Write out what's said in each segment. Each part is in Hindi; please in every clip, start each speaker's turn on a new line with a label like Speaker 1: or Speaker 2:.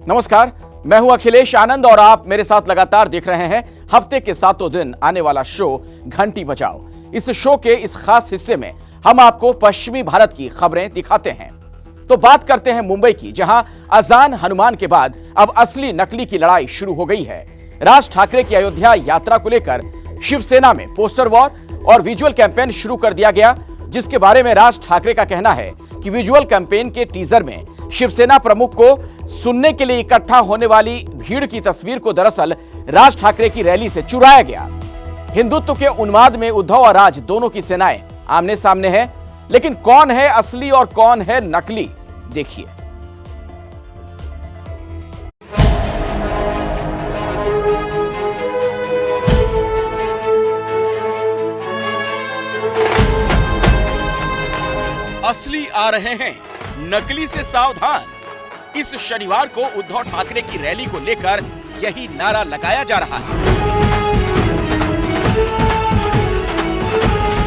Speaker 1: नमस्कार, मैं हूं अखिलेश आनंद और आप मेरे साथ लगातार देख रहे हैं हफ्ते के सातों दिन आने वाला शो घंटी बजाओ। इस शो के इस खास हिस्से में हम आपको पश्चिमी भारत की खबरें दिखाते हैं। तो बात करते हैं मुंबई की, जहां अजान हनुमान के बाद अब असली नकली की लड़ाई शुरू हो गई है। राज ठाकरे की अयोध्या यात्रा को लेकर शिवसेना में पोस्टर वॉर और विजुअल कैंपेन शुरू कर दिया गया, जिसके बारे में राज ठाकरे का कहना है कि विजुअल कैंपेन के टीजर में शिवसेना प्रमुख को सुनने के लिए इकट्ठा होने वाली भीड़ की तस्वीर को दरअसल राज ठाकरे की रैली से चुराया गया। हिंदुत्व के उन्माद में उद्धव और राज दोनों की सेनाएं आमने सामने है, लेकिन कौन है असली और कौन है नकली, देखिए। असली आ रहे हैं, नकली से सावधान। इस शनिवार को उद्धव ठाकरे की रैली को लेकर यही नारा लगाया जा रहा है।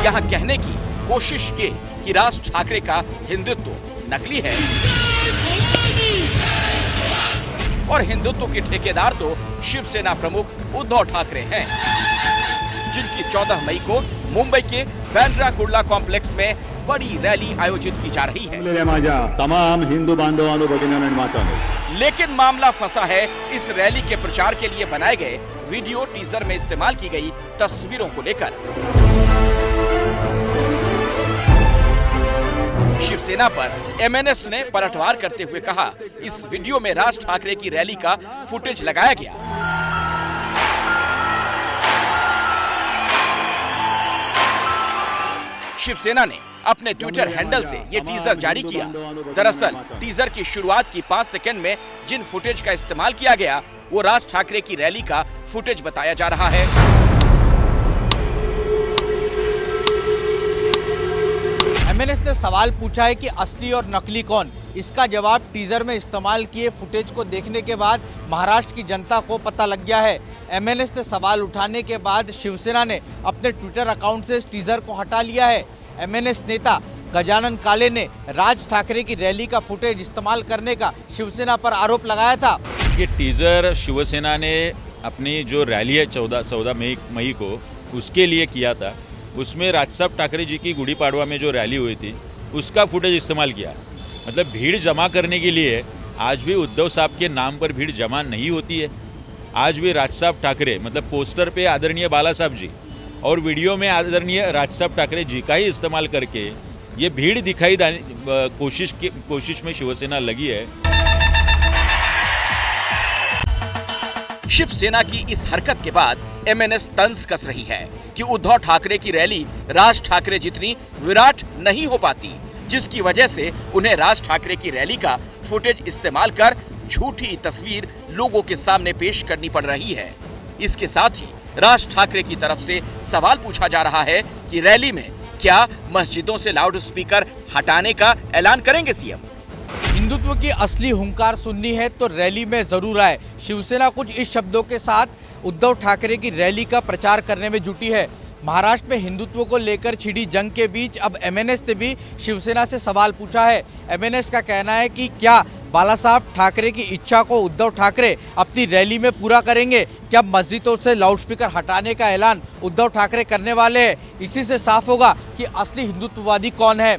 Speaker 1: यहां कहने की कोशिश ये कि राज ठाकरे का हिंदुत्व नकली है और हिंदुत्व के ठेकेदार तो शिवसेना प्रमुख उद्धव ठाकरे हैं, जिनकी 14 मई को मुंबई के बांद्रा कुर्ला कॉम्प्लेक्स में बड़ी रैली आयोजित की जा रही है।
Speaker 2: तमाम हिंदू बांधवांनो भगिनींनो आणि मातांनो,
Speaker 1: लेकिन मामला फंसा है इस रैली के प्रचार के लिए बनाए गए वीडियो टीजर में इस्तेमाल की गई तस्वीरों को लेकर। शिवसेना पर एमएनएस ने पलटवार करते हुए कहा, इस वीडियो में राज ठाकरे की रैली का फुटेज लगाया गया। शिवसेना ने अपने ट्विटर हैंडल से ये टीजर जारी किया। दरअसल टीजर की शुरुआत की 5 सेकंड में जिन फुटेज का इस्तेमाल किया गया वो राज ठाकरे की रैली का फुटेज बताया जा रहा है।
Speaker 3: एमएनएस ने सवाल पूछा है कि असली और नकली कौन। इसका जवाब टीजर में इस्तेमाल किए फुटेज को देखने के बाद महाराष्ट्र की जनता को पता लग गया है। एमएनएस ने सवाल उठाने के बाद शिवसेना ने अपने ट्विटर अकाउंट से इस टीजर को हटा लिया है। एमएनएस नेता गजानन काले ने राज ठाकरे की रैली का फुटेज इस्तेमाल करने का शिवसेना पर आरोप लगाया था।
Speaker 4: ये टीजर शिवसेना ने अपनी जो रैली है 14 मई को उसके लिए किया था। उसमें राज साहब ठाकरे जी की गुड़ी पाड़वा में जो रैली हुई थी उसका फुटेज इस्तेमाल किया। मतलब भीड़ जमा करने के लिए आज भी उद्धव साहब के नाम पर भीड़ जमा नहीं होती है। आज भी राज साहब ठाकरे मतलब पोस्टर पे आदरणीय बाला साहब जी और वीडियो में आदरणीय राज साहब ठाकरे जी का ही इस्तेमाल करके ये भीड़ दिखाई कोशिश में शिवसेना लगी है।
Speaker 1: शिवसेना की इस हरकत के बाद एमएनएस तंज कस रही है कि उद्धव ठाकरे की रैली राज ठाकरे जितनी विराट नहीं हो पाती, जिसकी वजह से उन्हें राज ठाकरे की रैली का फुटेज इस्तेमाल कर झूठी तस्वीर लोगों के सामने पेश करनी पड़ रही है। इसके साथ ही राज ठाकरे की तरफ से सवाल पूछा जा रहा है कि रैली में क्या मस्जिदों से लाउड स्पीकर हटाने का ऐलान करेंगे सीएम।
Speaker 3: हिंदुत्व की असली हुंकार सुननी है तो रैली में जरूर आए। शिवसेना कुछ इस शब्दों के साथ उद्धव ठाकरे की रैली का प्रचार करने में जुटी है। महाराष्ट्र में हिंदुत्व को लेकर छिड़ी जंग के बीच अब एमएनएस ने भी शिवसेना से सवाल पूछा है। एमएनएस का कहना है कि क्या बाला साहब ठाकरे की इच्छा को उद्धव ठाकरे अपनी रैली में पूरा करेंगे? क्या मस्जिदों से लाउडस्पीकर हटाने का ऐलान उद्धव ठाकरे करने वाले हैं? इसी से साफ होगा कि असली हिंदुत्ववादी कौन है।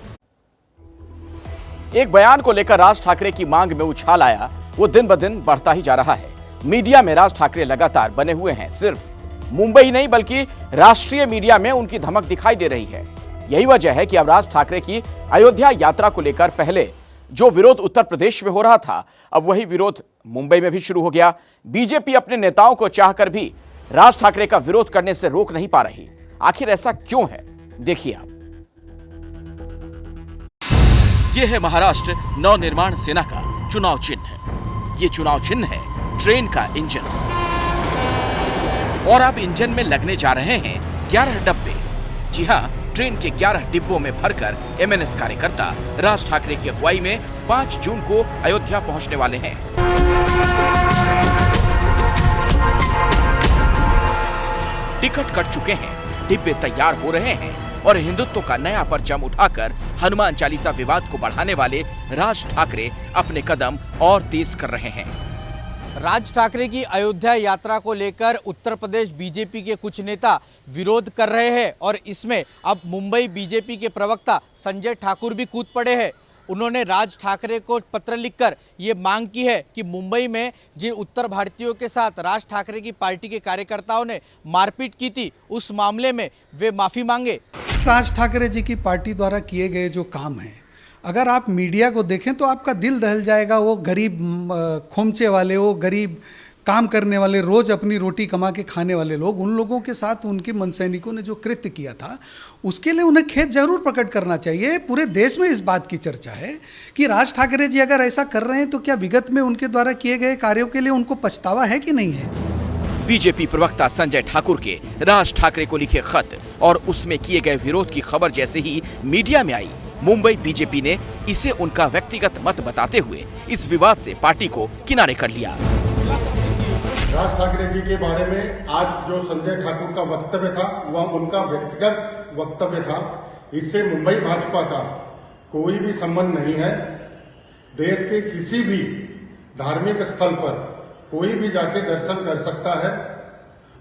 Speaker 1: एक बयान को लेकर राज ठाकरे की मांग में उछाल आया, वो दिन ब दिन बढ़ता ही जा रहा है। मीडिया में राज ठाकरे लगातार बने हुए हैं। सिर्फ मुंबई नहीं बल्कि राष्ट्रीय मीडिया में उनकी धमक दिखाई दे रही है। यही वजह है कि अब राज ठाकरे की अयोध्या यात्रा को लेकर पहले जो विरोध उत्तर प्रदेश में हो रहा था, अब वही विरोध मुंबई में भी शुरू हो गया। बीजेपी अपने नेताओं को चाहकर भी राज ठाकरे का विरोध करने से रोक नहीं पा रही। आखिर ऐसा क्यों है, देखिए आप। यह है महाराष्ट्र नवनिर्माण सेना का चुनाव चिन्ह। ये चुनाव चिन्ह है ट्रेन का इंजन, और अब इंजन में लगने जा रहे हैं 11 डब्बे। जी हां, ट्रेन के 11 डिब्बों में भरकर एमएनएस कार्यकर्ता राज ठाकरे की अगुवाई में 5 जून को अयोध्या पहुंचने वाले हैं। टिकट कट चुके हैं, डिब्बे तैयार हो रहे हैं और हिंदुत्व का नया परचम उठाकर हनुमान चालीसा विवाद को बढ़ाने वाले राज ठाकरे अपने कदम और तेज कर रहे हैं।
Speaker 3: राज ठाकरे की अयोध्या यात्रा को लेकर उत्तर प्रदेश बीजेपी के कुछ नेता विरोध कर रहे हैं और इसमें अब मुंबई बीजेपी के प्रवक्ता संजय ठाकुर भी कूद पड़े हैं। उन्होंने राज ठाकरे को पत्र लिखकर ये मांग की है कि मुंबई में जिन उत्तर भारतीयों के साथ राज ठाकरे की पार्टी के कार्यकर्ताओं ने मारपीट की थी उस मामले में वे माफ़ी मांगे।
Speaker 5: राज ठाकरे जी की पार्टी द्वारा किए गए जो काम हैं, अगर आप मीडिया को देखें तो आपका दिल दहल जाएगा। वो गरीब खोमचे वाले, वो गरीब काम करने वाले, रोज़ अपनी रोटी कमा के खाने वाले लोग, उन लोगों के साथ उनके मनसैनिकों ने जो कृत्य किया था उसके लिए उन्हें खेद जरूर प्रकट करना चाहिए। पूरे देश में इस बात की चर्चा है कि राज ठाकरे जी अगर ऐसा कर रहे हैं तो क्या विगत में उनके द्वारा किए गए कार्यों के लिए उनको पछतावा है कि नहीं है।
Speaker 1: बीजेपी प्रवक्ता संजय ठाकुर के राज ठाकरे को लिखे खत और उसमें किए गए विरोध की खबर जैसे ही मीडिया में आई, मुंबई बीजेपी ने इसे उनका व्यक्तिगत मत बताते हुए इस विवाद से पार्टी को किनारे कर लिया।
Speaker 6: राज ठाकरे जी के बारे में आज जो संजय ठाकुर का वक्तव्य था वह उनका व्यक्तिगत वक्तव्य था। इससे मुंबई भाजपा का कोई भी संबंध नहीं है। देश के किसी भी धार्मिक स्थल पर कोई भी जाके दर्शन कर सकता है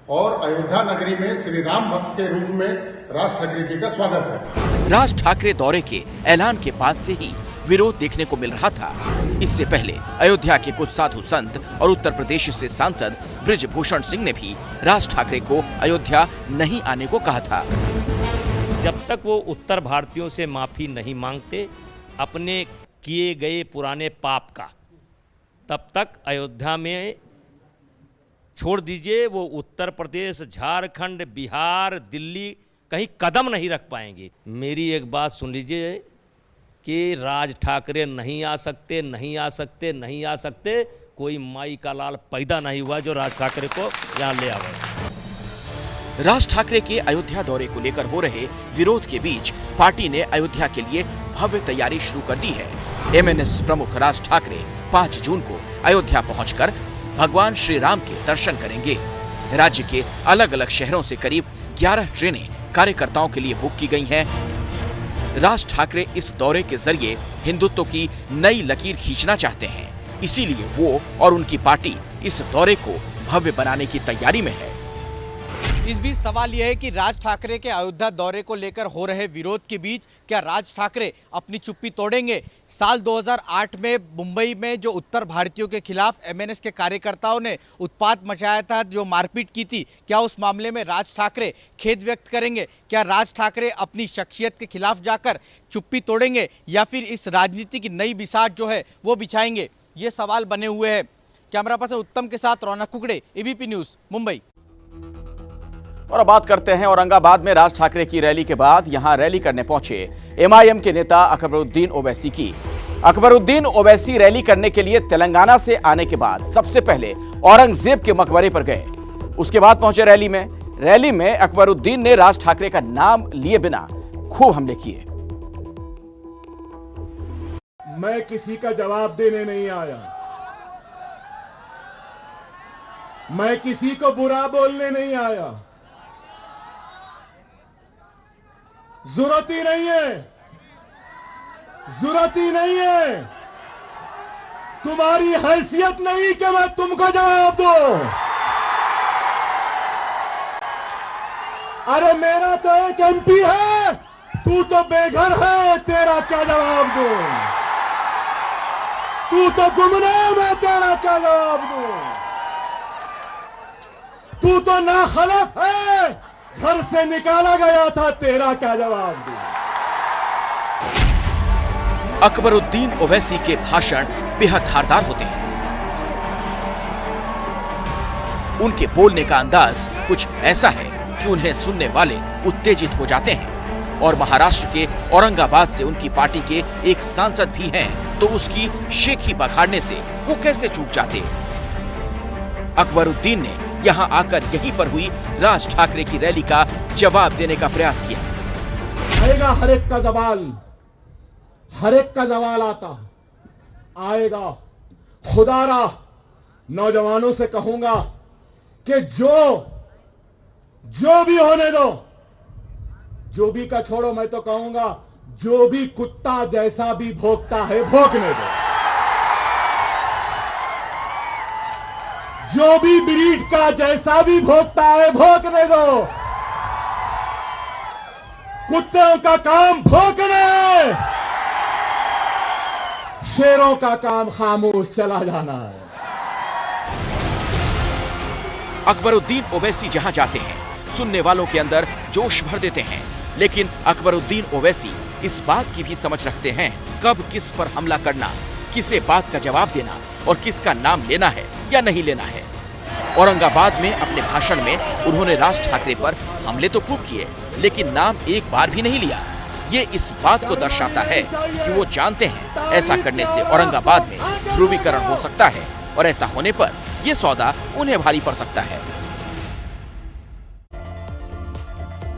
Speaker 6: और अयोध्या नगरी में श्री राम भक्त के रूप में राज ठाकरे जी का स्वागत है।
Speaker 1: राज ठाकरे दौरे के ऐलान के बाद से ही विरोध देखने को मिल रहा था। इससे पहले अयोध्या के कुछ साधु संत और उत्तर प्रदेश से सांसद बृजभूषण सिंह ने भी राज ठाकरे को अयोध्या नहीं आने को कहा था।
Speaker 7: जब तक वो उत्तर भारतीयों से माफी नहीं मांगते अपने किए गए पुराने पाप का, तब तक अयोध्या में छोड़ दीजिए, वो उत्तर प्रदेश, झारखंड, बिहार, दिल्ली कहीं कदम नहीं रख पाएंगे। मेरी एक बात सुन लीजिए कि राज ठाकरे नहीं आ सकते, नहीं आ सकते, नहीं आ सकते। कोई माई का लाल पैदा नहीं हुआ जो राज ठाकरे को यहाँ ले आवे।
Speaker 1: राज ठाकरे के अयोध्या दौरे को लेकर हो रहे विरोध के बीच पार्टी ने अयोध्या के लिए भव्य तैयारी शुरू कर दी है। एमएनएस प्रमुख राज ठाकरे 5 जून को अयोध्या पहुंचकर भगवान श्री राम के दर्शन करेंगे। राज्य के अलग अलग शहरों से करीब 11 ट्रेनें कार्यकर्ताओं के लिए बुक की गई हैं। राज ठाकरे इस दौरे के जरिए हिंदुत्व की नई लकीर खींचना चाहते हैं, इसीलिए वो और उनकी पार्टी इस दौरे को भव्य बनाने की तैयारी में है।
Speaker 3: इस बीच सवाल यह है कि राज ठाकरे के अयोध्या दौरे को लेकर हो रहे विरोध के बीच क्या राज ठाकरे अपनी चुप्पी तोड़ेंगे। साल 2008 में मुंबई में जो उत्तर भारतीयों के खिलाफ एमएनएस के कार्यकर्ताओं ने उत्पात मचाया था, जो मारपीट की थी, क्या उस मामले में राज ठाकरे खेद व्यक्त करेंगे? क्या राज ठाकरे अपनी शख्सियत के खिलाफ जाकर चुप्पी तोड़ेंगे या फिर इस राजनीति की नई बिसात जो है वो बिछाएंगे? ये सवाल बने हुए हैं। कैमरा पर्सन उत्तम के साथ रौनक कुकड़े, एबीपी न्यूज़, मुंबई।
Speaker 1: और अब बात करते हैं औरंगाबाद में राज ठाकरे की रैली के बाद यहां रैली करने पहुंचे एमआईएम के नेता अकबरुद्दीन ओवैसी की। अकबरुद्दीन ओवैसी रैली करने के लिए तेलंगाना से आने के बाद सबसे पहले औरंगजेब के मकबरे पर गए, उसके बाद पहुंचे रैली में। रैली में अकबरुद्दीन ने राज ठाकरे का नाम लिए बिना खूब हमले किए।
Speaker 6: मैं किसी का जवाब देने नहीं आया, मैं किसी को बुरा बोलने नहीं आया। जरूरत ही नहीं है, जरूरत ही नहीं है, तुम्हारी हैसियत नहीं कि मैं तुमको जवाब दूं। अरे मेरा तो एक एमपी है, तू तो बेघर है, तेरा क्या जवाब दूं? तू तो गुमनाम है, तेरा क्या जवाब दूं? तू तो नाखलफ है, घर से निकाला गया था, तेरा क्या जवाब दूं?
Speaker 1: अकबरुद्दीन ओवैसी के भाषण बेहद धारदार होते हैं। उनके बोलने का अंदाज कुछ ऐसा है कि उन्हें सुनने वाले उत्तेजित हो जाते हैं। और महाराष्ट्र के औरंगाबाद से उनकी पार्टी के एक सांसद भी हैं, तो उसकी शेखी बखाड़ने से वो कैसे चूक जाते? अकबरुद्दीन ने यहां आकर यहीं पर हुई राज ठाकरे की रैली का जवाब देने का प्रयास किया।
Speaker 6: आएगा हर एक का सवाल, हर एक का सवाल आएगा। खुदारा नौजवानों से कहूंगा कि जो भी होने दो, जो भी का छोड़ो, मैं तो कहूंगा जो भी कुत्ता जैसा भी भौंकता है भौंकने दो।
Speaker 8: जो भी ब्रीड का जैसा भी भोंकता है भोंकने दो। कुत्तों का काम भौंकना है, शेरों का काम खामोश चला जाना है।
Speaker 1: अकबरुद्दीन ओवैसी जहां जाते हैं, सुनने वालों के अंदर जोश भर देते हैं। लेकिन अकबरुद्दीन ओवैसी इस बात की भी समझ रखते हैं कब किस पर हमला करना, किसे बात का जवाब देना और किसका नाम लेना है या नहीं लेना है। औरंगाबाद में अपने भाषण में उन्होंने राज ठाकरे पर हमले तो खूब किए, लेकिन नाम एक बार भी नहीं लिया। ये इस बात को दर्शाता है कि वो जानते हैं ऐसा करने से औरंगाबाद में ध्रुवीकरण हो सकता है और ऐसा होने पर ये सौदा उन्हें भारी पड़ सकता है।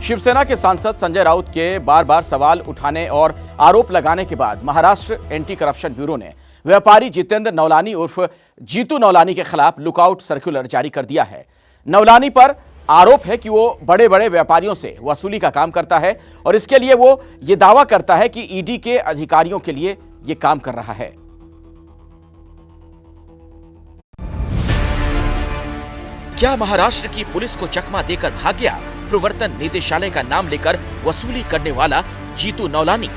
Speaker 1: शिवसेना के सांसद संजय राउत के बार बार सवाल उठाने और आरोप लगाने के बाद महाराष्ट्र एंटी करप्शन ब्यूरो ने व्यापारी जितेंद्र नौलानी उर्फ जीतू नौलानी के खिलाफ लुकआउट सर्कुलर जारी कर दिया है। नौलानी पर आरोप है कि वो बड़े बड़े व्यापारियों से वसूली का काम करता है और इसके लिए वो ये दावा करता है कि ईडी के अधिकारियों के लिए ये काम कर रहा है। क्या महाराष्ट्र की पुलिस को चकमा देकर भाग गया प्रवर्तन निदेशालय का नाम लेकर वसूली करने वाला Jitu Naulani?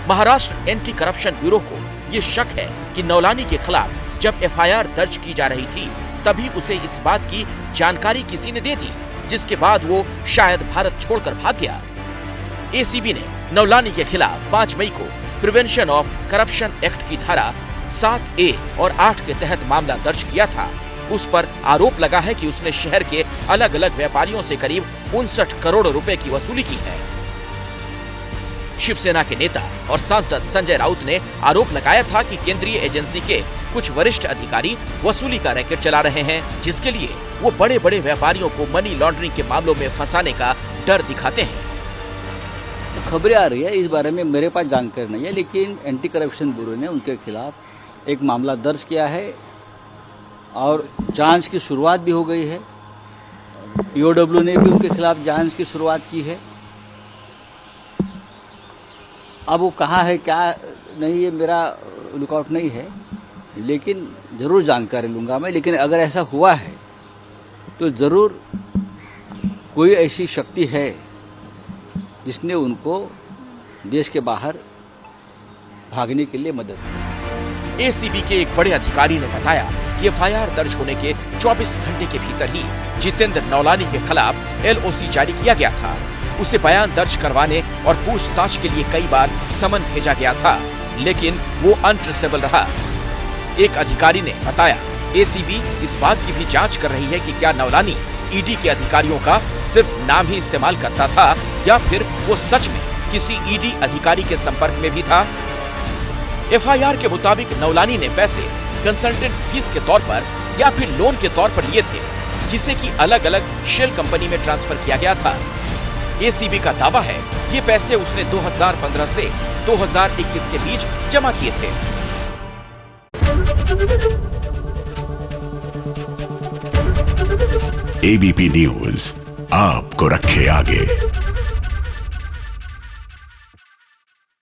Speaker 1: Maharashtra anti corruption bureau को ये शक है कि नौलानी के खिलाफ जब एफआईआर दर्ज की जा रही थी तभी उसे इस बात की जानकारी किसी ने दे दी, जिसके बाद वो शायद भारत छोड़कर भाग गया। एसीबी ने नौलानी के खिलाफ 5 मई को प्रिवेंशन ऑफ करप्शन एक्ट की धारा 7A और 8 के तहत मामला दर्ज किया था। उस पर आरोप लगा है कि उसने शहर के अलग अलग व्यापारियों से करीब 59 करोड़ रुपए की वसूली की है। शिवसेना के नेता और सांसद संजय राउत ने आरोप लगाया था कि केंद्रीय एजेंसी के कुछ वरिष्ठ अधिकारी वसूली का रैकेट चला रहे हैं, जिसके लिए वो बड़े बड़े व्यापारियों को मनी लॉन्ड्रिंग के मामलों में फंसाने का डर दिखाते हैं।
Speaker 9: तो खबरें आ रही है, इस बारे में मेरे पास जानकारी नहीं है, लेकिन एंटी करप्शन ब्यूरो ने उनके खिलाफ एक मामला दर्ज किया है और जांच की शुरुआत भी हो गई है। ईओडब्ल्यू ने भी उनके खिलाफ जांच की शुरुआत की है। अब वो कहाँ है क्या नहीं, ये मेरा लुकआउट नहीं है, लेकिन जरूर जानकारी लूंगा मैं। लेकिन अगर ऐसा हुआ है तो जरूर कोई ऐसी शक्ति है जिसने उनको देश के बाहर भागने के लिए मदद की।
Speaker 1: एसीबी के एक बड़े अधिकारी ने बताया कि एफआईआर दर्ज होने के 24 घंटे के भीतर ही जितेंद्र नौलानी के खिलाफ एलओसी जारी किया गया था। उसे बयान दर्ज करवाने और पूछताछ के लिए कई बार समन भेजा गया था, लेकिन वो अनट्रेसेबल रहा। एक अधिकारी ने बताया एसीबी इस बात की भी जांच कर रही है कि क्या नौलानी ईडी के अधिकारियों का सिर्फ नाम ही इस्तेमाल करता था या फिर वो सच में किसी ईडी अधिकारी के संपर्क में भी था। एफआईआर के मुताबिक नौलानी ने पैसे कंसल्टेंट फीस के तौर पर या फिर लोन के तौर पर लिए थे, जिसे कि अलग अलग शेल कंपनी में ट्रांसफर किया गया था। एसीबी का दावा है ये पैसे उसने 2015 से 2021 के बीच जमा किए थे।
Speaker 10: एबीपी न्यूज आपको रखे आगे।